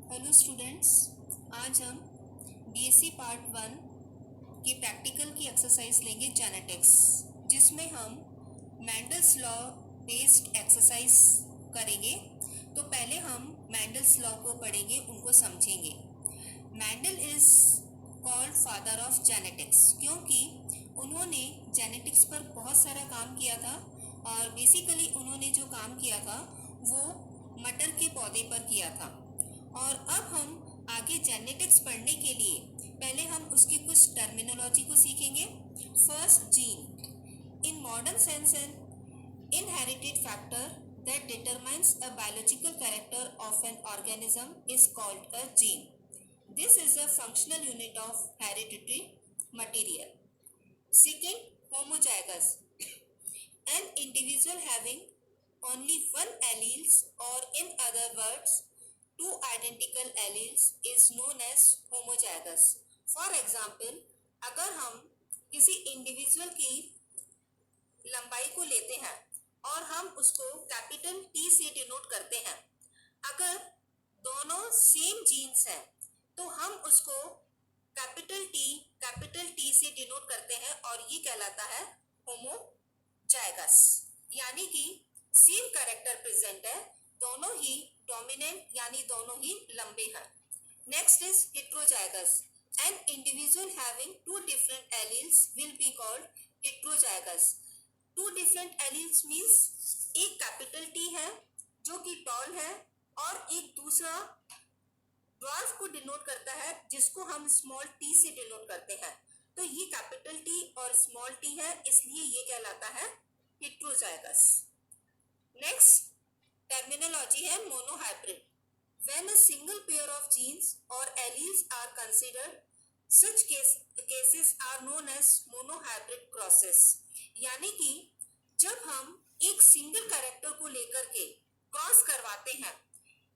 Hello students, आज हम BSc part 1 की प्रैक्टिकल की एक्सरसाइज लेंगे जेनेटिक्स, जिसमें हम मैंडल्स लॉ बेस्ड एक्सरसाइज करेंगे। तो पहले हम मैंडल्स लॉ को पढ़ेंगे, उनको समझेंगे। Mendel is called father of genetics क्योंकि उन्होंने जेनेटिक्स पर बहुत सारा काम किया था और बेसिकली उन्होंने जो काम किया था वो मटर के पौधे पर किया था। और अब हम आगे जेनेटिक्स पढ़ने के लिए पहले हम उसकी कुछ टर्मिनोलॉजी को सीखेंगे। First, gene in modern sense an inherited factor that determines a biological character of an organism is called a gene. This is a functional unit of hereditary material. Second, homozygous, an individual having only one alleles, or in other words two identical alleles, is known as homozygous. For example, अगर हम किसी individual की लंबाई को लेते हैं और हम उसको कैपिटल टी से डिनोट करते हैं, अगर दोनों सेम जीन्स हैं तो हम उसको कैपिटल टी से डिनोट करते हैं और ये कहलाता है होमोजाइगस, यानी कि सेम कैरेक्टर प्रेजेंट है, दोनों ही डोमिनेंट यानी दोनों ही लंबे हैं। Next is heterozygous, an individual having two different alleles will be called heterozygous. Two different alleles means एक कैपिटल टी है जो कि टॉल है और एक दूसरा ड्वार्फ को डिनोट करता है जिसको हम स्मॉल टी से डिनोट करते हैं। तो ये कैपिटल टी और स्मॉल टी है, इसलिए ये कहलाता है हेट्रोजाइगस। नेक्स्ट टर्मिनोलॉजी है monohybrid. When a single pair of genes or alleles are considered, such cases are known as monohybrid crosses. यानी कि जब हम एक सिंगल कैरेक्टर को लेकर के क्रॉस करवाते हैं,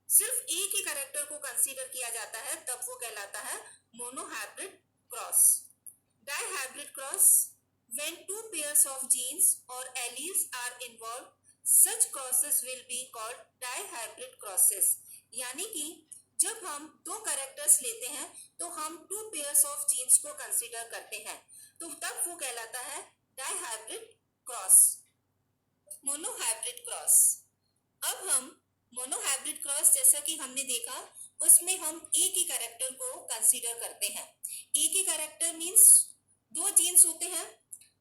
सिर्फ एक ही कैरेक्टर को कंसीडर किया जाता है, तब वो कहलाता है monohybrid cross. Dihybrid cross, when two pairs of genes or alleles are involved, such crosses will be called dihybrid crosses. यानी कि जब हम दो कैरेक्टर्स लेते हैं तो हम टू पेयर्स ऑफ जीन्स को कंसीडर करते हैं, तो तब वो कहलाता है डाइहाइब्रिड क्रॉस। मोनोहाइब्रिड क्रॉस, अब हम मोनोहाइब्रिड क्रॉस जैसा कि हमने देखा उसमें हम एक ही कैरेक्टर को कंसीडर करते हैं। एक ही कैरेक्टर मीन्स दो जीन्स होते हैं।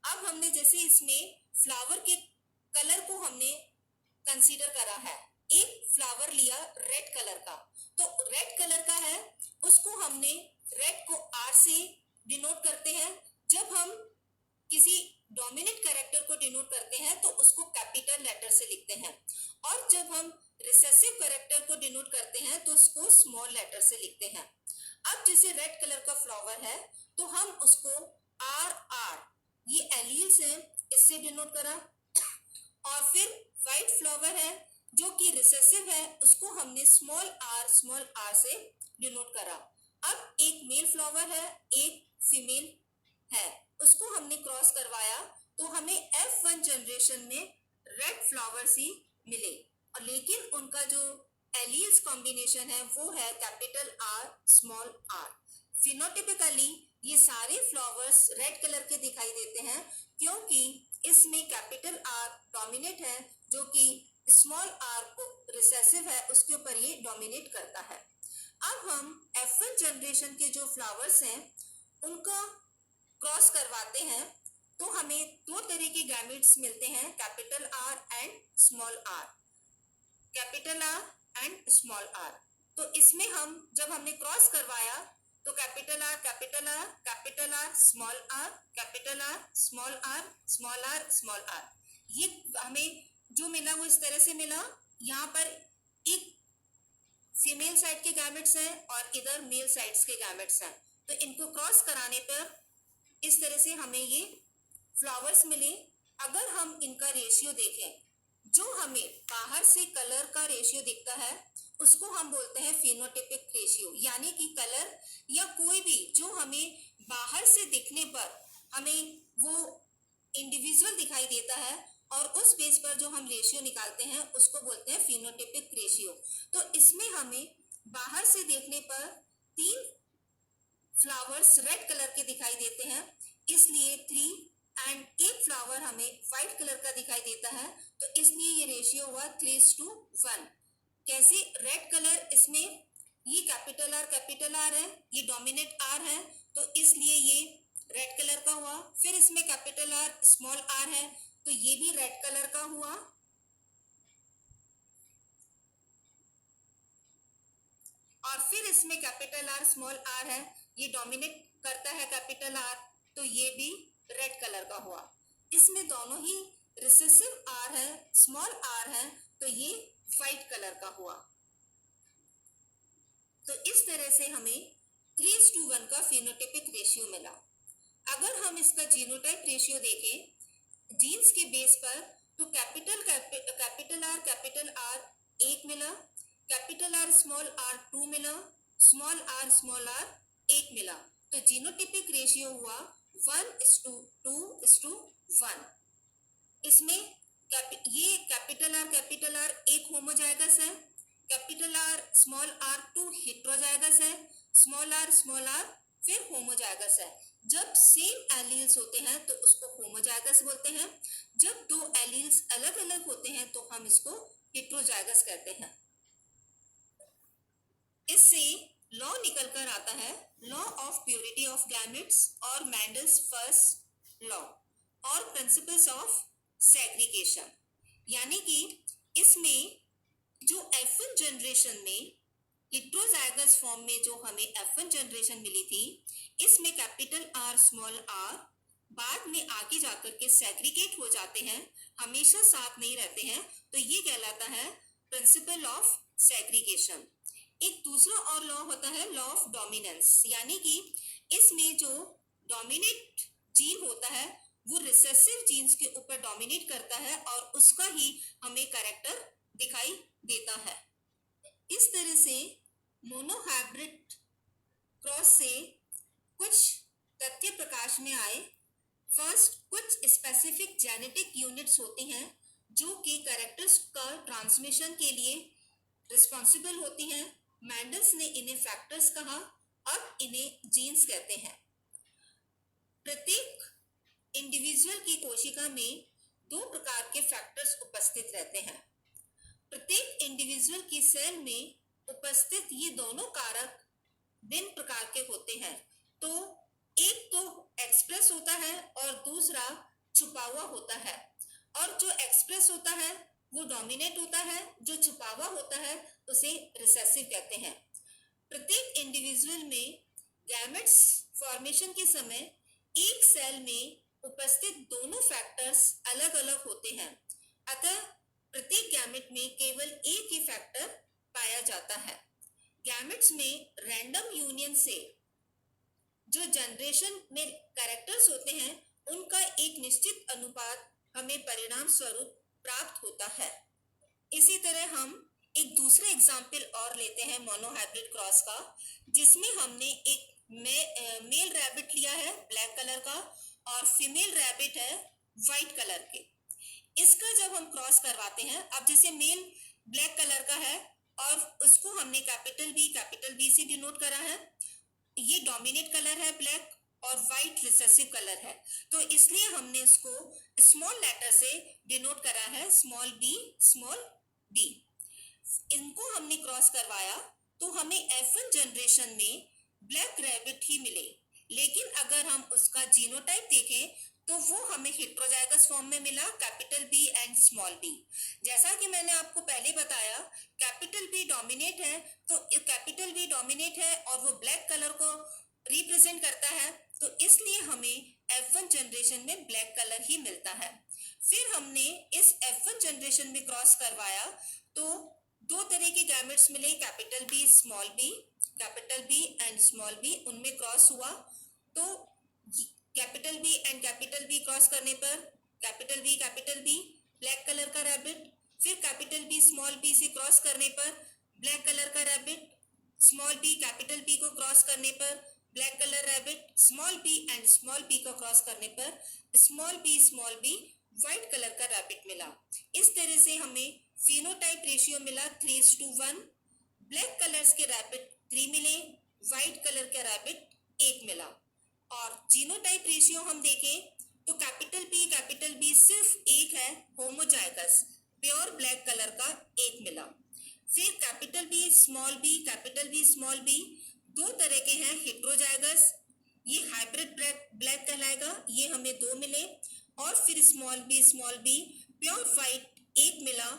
अब हमने जैसे इसमें फ्लावर के कलर को हमने कंसीडर करा है, एक फ्लावर लिया रेड कलर का, तो रेड कलर का है उसको हमने रेड को आर से डिनोट करते हैं। जब हम किसी डोमिनेंट कैरेक्टर को डिनोट करते हैं तो उसको कैपिटल लेटर से लिखते हैं, और जब हम रिसेसिव कैरेक्टर को डिनोट करते हैं तो उसको स्मॉल लेटर से लिखते हैं। अब जैसे रेड कलर का फ्लावर है तो हम उसको आर आर, ये एलील्स हैं, इससे डिनोट करा, और फिर व्हाइट फ्लावर है जो कि रिसेसिव है, उसको हमने स्मॉल आर से डिनोट करा। अब एक मेल फ्लावर है, एक फीमेल है, उसको हमने क्रॉस करवाया तो हमें F1 जनरेशन में रेड फ्लावर्स ही मिले, और लेकिन उनका जो एलील्स कॉम्बिनेशन है वो है capital R small R. Phenotypically ये सारे फ्लावर्स रेड कलर के दिखाई देते हैं क्योंकि इसमें कैपिटल आर डोमिनेट है जो कि स्मॉल आर को रिसेसिव है उसके ऊपर ये डोमिनेट करता है। अब हम F1 जनरेशन के जो फ्लावर्स हैं उनका क्रॉस करवाते हैं तो हमें दो तरह के गैमेट्स मिलते हैं, capital R and small R, capital R and small R. तो इसमें हम जब हमने क्रॉस करवाया तो capital R capital R capital R small R capital R small R small R small R, ये हमें जो मिला वो इस तरह से मिला। यहाँ पर एक फीमेल साइड के गैमेट्स हैं और इधर मेल साइड्स के गैमेट्स हैं, तो इनको क्रॉस कराने पर इस तरह से हमें ये फ्लावर्स मिले। अगर हम इनका रेशियो देखें, जो हमें बाहर से कलर का रेशियो दिखता है उसको हम बोलते हैं फिनोटिपिक रेशियो, यानी कि कलर या कोई भी जो हमें बाहर से दिखने पर हमें वो इंडिविजुअल दिखाई देता है और उस बेस पर जो हम रेशियो निकालते हैं उसको बोलते हैं फिनोटिपिक रेशियो। तो इसमें हमें बाहर से देखने पर 3 फ्लावर्स रेड कलर के दिखाई देते हैं, इसलिए 3 एंड एक फ्लावर हमें व्हाइट कलर का दिखाई देता है, तो इसलिए ये रेशियो हुआ 3:1। कैसे? रेड कलर इसमें ये कैपिटल आर है, ये डोमिनेट आर है, तो इसलिए ये रेड कलर का हुआ। फिर इसमें कैपिटल आर स्मॉल आर है, तो ये भी रेड कलर का हुआ। और फिर इसमें कैपिटल आर स्मॉल आर है, ये डोमिनेट करता है कैपिटल आर, तो ये भी रेड कलर का हुआ। इसमें दोनों ही रिसेसिव आर है, स्मॉल आर है, तो ये व्हाइट कलर का हुआ। तो इस तरह से हमें 3:1 का फिनोटाइपिक रेशियो मिला। अगर हम इसका जीनोटाइप रेशियो देखें जीन्स के बेस पर, तो कैपिटल आर 1 मिला, कैपिटल आर स्मॉल 2 मिला, स्मॉल आर 1 मिला, तो जीनोटाइपिक रेशियो हुआ 1:2:1। इसमें ये कैपिटल आर एक होमोजाइगस है, कैपिटल आर स्मॉल 2 हेटेरोजाइगस है, स्मॉल आर फिर होमोजाइगस है। जब सेम एलील्स होते हैं तो उसको होमोजाइगस बोलते हैं, जब दो एलील्स अलग अलग होते हैं तो हम इसको हेटेरोजाइगस कहते हैं। इससे लॉ निकल कर आता है, law of purity of gametes और मैंडल्स फर्स्ट लॉ और प्रिंसिपल्स ऑफ सेग्रीगेशन। यानी कि इसमें जो F1 जनरेशन में हेटेरोजाइगस फॉर्म में जो हमें F1 जनरेशन मिली थी, इसमें कैपिटल आर स्मॉल आर बाद में आगे जाकर के सेग्रीगेट हो जाते हैं, हमेशा साथ नहीं रहते हैं, तो ये कहलाता है प्रिंसिपल ऑफ सेग्रीगेशन। एक दूसरा और लॉ होता है लॉ ऑफ डोमिनेंस, यानी कि इसमें जो डोमिनेट जीन होता है वो रिसेसिव जीन्स के ऊपर डोमिनेट करता है और उसका ही हमें कैरेक्टर दिखाई देता है। इस तरह से मोनोहाइब्रिड क्रॉस से कुछ तथ्य प्रकाश में आए। फर्स्ट, कुछ स्पेसिफिक जेनेटिक यूनिट्स होती हैं जो कि कैरेक्टर्स का ट्रांसमिशन के लिए रिस्पॉन्सिबल होती हैं। मैंडल्स ने इन्हें फैक्टर्स कहा, अब इन्हें जीन्स कहते हैं। प्रत्येक इंडिविजुअल की कोशिका में 2 प्रकार के फैक्टर्स उपस्थित रहते हैं। प्रत्येक इंडिविजुअल की सेल में उपस्थित ये दोनों कारक भिन्न प्रकार के होते हैं, तो एक तो एक्सप्रेस होता है और दूसरा छुपा हुआ होता है। और जो एक्सप्रेस होता है वो डोमिनेट होता है, जो छुपा हुआ होता है उसे रिसेसिव कहते हैं। प्रत्येक इंडिविजुअल में गैमेट्स फॉर्मेशन के समय एक सेल में उपस्थित दोनों फैक्टर्स अलग अलग होते हैं, अतः प्रत्येक गैमेट में केवल एक ही फैक्टर पाया जाता है। गैमेट्स में रैंडम यूनियन से जो जनरेशन में कैरेक्टर्स होते हैं उनका एक निश्चित अनुपात हमें परिणाम स्वरूप प्राप्त होता है। इसी तरह हम एक दूसरा एग्जाम्पल और लेते हैं मोनोहाइब्रिड क्रॉस का, जिसमें हमने एक मेल रैबिट लिया है ब्लैक कलर का और फीमेल रैबिट है व्हाइट कलर के। इसका जब हम क्रॉस करवाते हैं, अब जैसे मेल ब्लैक कलर का है और उसको हमने कैपिटल बी से डिनोट करा है, ये डोमिनेट कलर है ब्लैक और व्हाइट रिसेसिव कलर है, तो इसलिए हमने इसको स्मॉल लेटर से डिनोट करा है स्मॉल बी। इनको हमने क्रॉस करवाया तो हमें F1 जनरेशन में ब्लैक रैबिट ही मिले, लेकिन अगर हम उसका जीनोटाइप देखें तो वो हमें हेटेरोजाइगस फॉर्म में मिला capital B and small B. जैसा कि मैंने आपको पहले बताया, कैपिटल बी डोमिनेट है, तो कैपिटल बी डोमिनेट है और वो ब्लैक कलर को रिप्रेजेंट करता है, तो इसलिए हमें F1 जनरेशन में ब्लैक कलर ही मिलता है। फिर हमने इस F1 जनरेशन में क्रॉस करवाया तो 2 तरह के गैमेट्स मिले, capital B and small B, उनमें क्रॉस हुआ। तो capital B and capital B cross करने पर कैपिटल बी ब्लैक कलर का रैबिट, फिर कैपिटल बी स्मॉल बी से क्रॉस करने पर ब्लैक कलर का rabbit, small B capital B को क्रॉस करने पर black colour rabbit, small B and small B को क्रॉस करने पर स्मॉल बी व्हाइट कलर का रैबिट मिला। इस तरह से हमें फिनोटाइप रेशियो मिला 3:1। ब्लैक कलर्स के रैबिट 3 मिले, व्हाइट कलर का रैबिट 1 मिला। और जीनोटाइप रेशियो हम देखें तो कैपिटल बी सिर्फ एक है, होमोजाइगस, प्योर ब्लैक कलर का 1 मिला। फिर कैपिटल बी स्मॉल बी दो तरह के हैं, हेट्रोजाइगस, ये हाइब्रिड ब्लैक कहलाएगा, ये हमें 2 मिले। और फिर स्मॉल बी प्योर व्हाइट 1 मिला।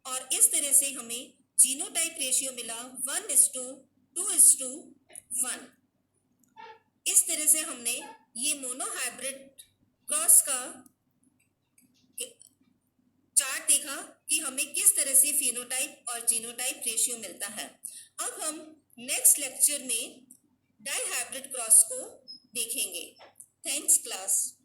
और इस तरह से हमें जीनोटाइप रेशियो मिला 1:2:1। इस तरह से हमने ये मोनोहाइब्रिड क्रॉस का चार्ट देखा कि हमें किस तरह से फिनोटाइप और जीनोटाइप रेशियो मिलता है। अब हम नेक्स्ट लेक्चर में डाइहाइब्रिड क्रॉस को देखेंगे। Thanks class.